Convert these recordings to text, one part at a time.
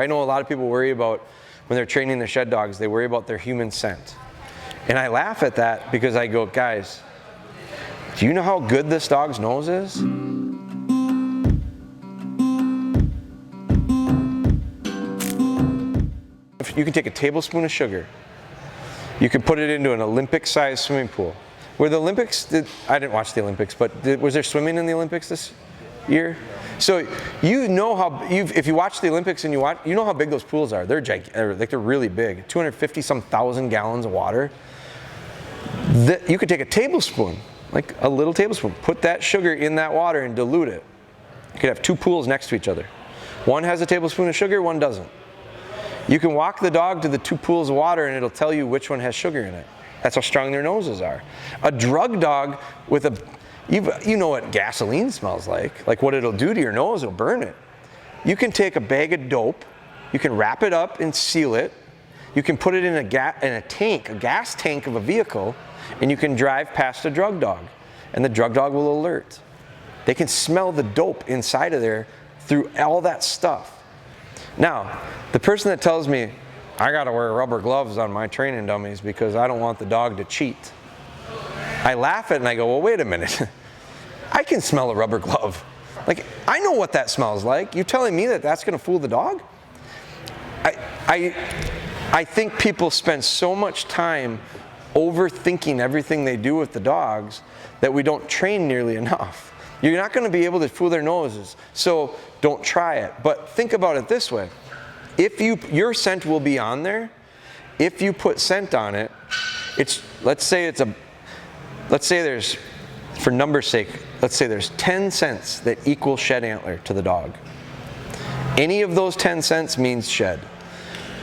I know a lot of people worry about, when they're training their shed dogs, they worry about their human scent. And I laugh at that because I go, guys, do you know how good this dog's nose is? You can take a tablespoon of sugar. You can put it into an Olympic-sized swimming pool. Were the Olympics, I didn't watch the Olympics, but was there swimming in the Olympics this year? So you know how, if you watch the Olympics and you know how big those pools are. They're gigantic, like they're really big. 250-some thousand gallons of water. You could take a tablespoon, like a little tablespoon, put that sugar in that water and dilute it. You could have two pools next to each other. One has a tablespoon of sugar, one doesn't. You can walk the dog to the two pools of water and it'll tell you which one has sugar in it. That's how strong their noses are. A drug dog with a, you know what gasoline smells like what it'll do to your nose, it'll burn it. You can take a bag of dope, you can wrap it up and seal it, you can put it in a gas tank of a vehicle, and you can drive past a drug dog, and the drug dog will alert. They can smell the dope inside of there through all that stuff. Now, the person that tells me, I gotta wear rubber gloves on my training dummies because I don't want the dog to cheat, I laugh at it and I go, well, wait a minute. I can smell a rubber glove. Like, I know what that smells like. You telling me that that's gonna fool the dog? I think people spend so much time overthinking everything they do with the dogs that we don't train nearly enough. You're not gonna be able to fool their noses, so don't try it. But think about it this way. If your scent will be on there, if you put scent on it, let's say there's, for number's sake, let's say there's 10 scents that equal shed antler to the dog. Any of those 10 scents means shed.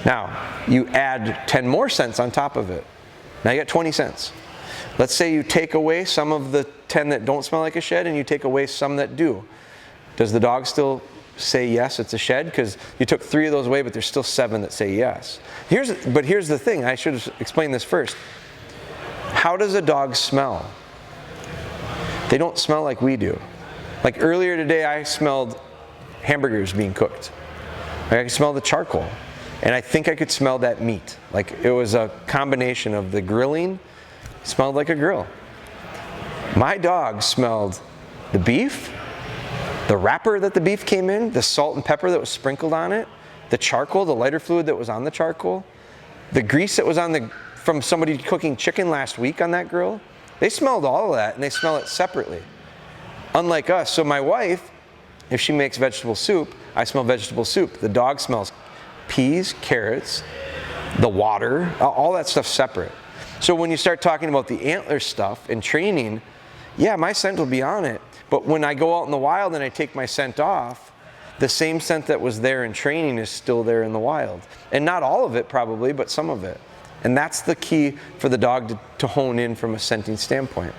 Now, you add 10 more scents on top of it. Now you got 20 scents. Let's say you take away some of the 10 that don't smell like a shed and you take away some that do. Does the dog still say yes, it's a shed? Because you took 3 of those away, but there's still 7 that say yes. But here's the thing, I should have explained this first. How does a dog smell? They don't smell like we do. Like earlier today, I smelled hamburgers being cooked. I could smell the charcoal. And I think I could smell that meat. Like it was a combination of the grilling, smelled like a grill. My dog smelled the beef, the wrapper that the beef came in, the salt and pepper that was sprinkled on it, the charcoal, the lighter fluid that was on the charcoal, the grease that was from somebody cooking chicken last week on that grill. They smelled all of that and they smell it separately. Unlike us, so my wife, if she makes vegetable soup, I smell vegetable soup. The dog smells peas, carrots, the water, all that stuff separate. So when you start talking about the antler stuff and training, yeah, my scent will be on it. But when I go out in the wild and I take my scent off, the same scent that was there in training is still there in the wild. And not all of it probably, but some of it. And that's the key for the dog to hone in from a scenting standpoint.